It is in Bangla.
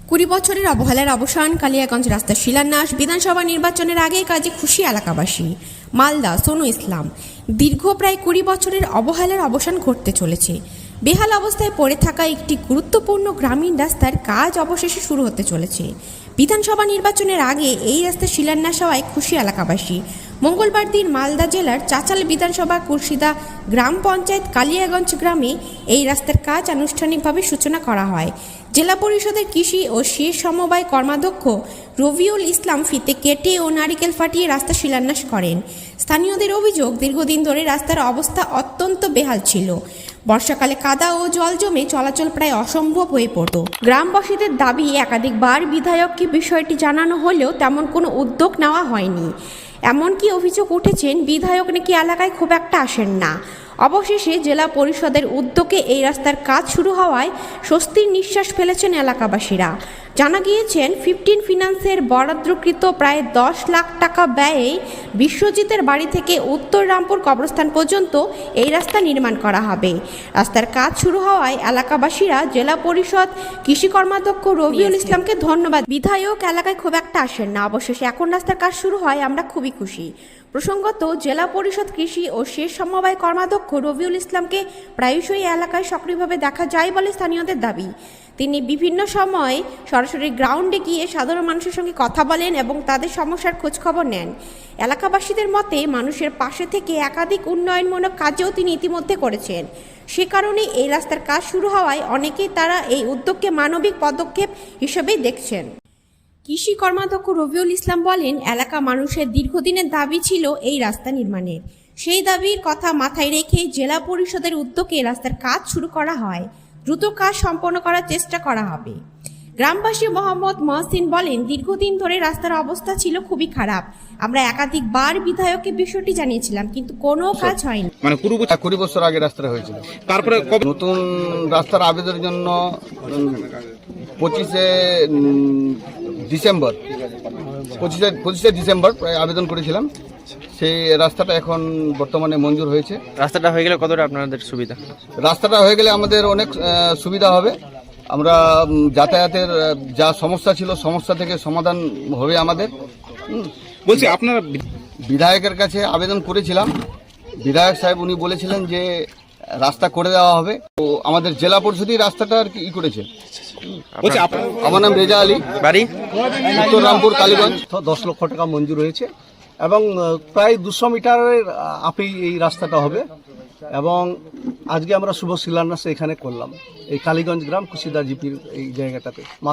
20 বছরের অবহেলার অবসান, কালিয়াগঞ্জ রাস্তার শিলান্যাস, বিধানসভা নির্বাচনের আগে কাজে খুশি এলাকাবাসী। মালদা, সোনু ইসলাম। দীর্ঘ প্রায় 20 বছরের অবহেলার অবসান ঘটতে চলেছে। বেহাল অবস্থায় পড়ে থাকা একটি গুরুত্বপূর্ণ গ্রামীণ রাস্তার কাজ অবশেষে শুরু হতে চলেছে। বিধানসভা নির্বাচনের আগে এই রাস্তার শিলান্যাস হওয়ায় খুশি এলাকাবাসী। মঙ্গলবার দিন মালদা জেলার চাচাল বিধানসভা কুরশিদা গ্রাম পঞ্চায়েত কালিয়াগঞ্জ গ্রামে এই রাস্তার কাজ আনুষ্ঠানিকভাবে সূচনা করা হয়। জেলা পরিষদের কৃষি ও সেচ সমবায় কর্মাধ্যক্ষ রবিউল ইসলাম ফিতে কেটে ও নারিকেল ফাটিয়ে রাস্তা শিলান্যাস করেন। স্থানীয়দের অভিযোগ, দীর্ঘদিন ধরে রাস্তার অবস্থা অত্যন্ত বেহাল ছিল। বর্ষাকালে কাদা ও জল জমে চলাচল প্রায় অসম্ভব হয়ে পড়ত। গ্রামবাসীদের দাবি, একাধিকবার বিধায়ককে বিষয়টি জানানো হলেও তেমন কোনো উদ্যোগ নেওয়া হয়নি। এমনকি অভিযোগ উঠেছেন বিধায়ক নাকি এলাকায় খুব একটা আসেন না। অবশেষে জেলা পরিষদের উদ্যোগে এই রাস্তার কাজ শুরু হওয়ায় স্বস্তির নিঃশ্বাস ফেলেছেন এলাকাবাসীরা। জানা গিয়েছেন 15 ফিন্যান্সের বরাদ্দকৃত প্রায় 10 লাখ টাকা ব্যয়ে বিশ্বজিতের বাড়ি থেকে উত্তর রামপুর কবরস্থান পর্যন্ত এই রাস্তা নির্মাণ করা হবে। রাস্তার কাজ শুরু হওয়ায় এলাকাবাসীরা জেলা পরিষদ কৃষি কর্মাধ্যক্ষ রবিউল ইসলামকে ধন্যবাদ। বিধায়ক এলাকায় খুব একটা আসেন না, অবশেষে এখন রাস্তার কাজ শুরু হয়, আমরা খুবই খুশি। প্রসঙ্গত, জেলা পরিষদ কৃষি ও সেচ সমবায় কর্মাধ্যক্ষ রবিউল ইসলামকে প্রায়শই এলাকায় সক্রিয়ভাবে দেখা যায় বলে স্থানীয়দের দাবি। তিনি বিভিন্ন সময় সরাসরি গ্রাউন্ডে গিয়ে সাধারণ মানুষের সঙ্গে কথা বলেন এবং তাদের সমস্যার খোঁজখবর নেন। এলাকাবাসীদের মতে, মানুষের পাশে থেকে একাধিক উন্নয়নমূলক কাজও তিনি ইতিমধ্যে করেছেন। সে কারণে এই রাস্তার কাজ শুরু হওয়ায় অনেকেই তারা এই উদ্যোগকে মানবিক পদক্ষেপ হিসেবেই দেখছেন। কৃষি কর্মাধ্যক্ষ রবিউল ইসলাম বলেন, এলাকা মানুষের দীর্ঘদিনের দাবি ছিল এই রাস্তা নির্মাণের। সেই দাবির কথা মাথায় রেখে জেলা পরিষদের উদ্যোগে রাস্তার কাজ শুরু করা হয়। দ্রুত কাজ সম্পন্ন করার চেষ্টা করা হবে। গ্রামবাসী মোহাম্মদ মহসিন বলেন, দীর্ঘদিন ধরে রাস্তার অবস্থা ছিল খুবই খারাপ। আমরা একাধিকবার বিধায়ককে বিষয়টি জানিয়েছিলাম, কিন্তু কোনো কাজ হয়নি। মানে 20 বছর আগে রাস্তাটা হয়েছিল। তারপরে নতুন রাস্তার আবেদনের জন্য 25শে ডিসেম্বর আবেদন করেছিলাম। সেই রাস্তাটা এখন বর্তমানে মঞ্জুর হয়েছে। রাস্তাটা হয়ে গেলে কতটা আপনাদের সুবিধা? রাস্তাটা হয়ে গেলে আমাদের অনেক সুবিধা হবে। আমরা যাতায়াতের যা সমস্যা ছিল, সমস্যা থেকে সমাধান হবে আমাদের। বলছি, আপনারা বিধায়কের কাছে আবেদন করেছিলাম। বিধায়ক সাহেব উনি বলেছিলেন যে রাস্তা করে দেওয়া হবে। তো আমাদের জেলা পরিষদই রাস্তাটা আর কি করেছে। আমার নাম রেজা আলী, বাড়ি উত্তর রামপুর, কালীগঞ্জ। 10 লক্ষ টাকা মঞ্জুর হয়েছে এবং প্রায় 200 মিটারের আপেই এই রাস্তাটা হবে। এবং আজকে আমরা শুভ শিলান্যাস এখানে করলাম, এই কালীগঞ্জ গ্রাম কুশিদা জিপির এই জায়গাটাতে।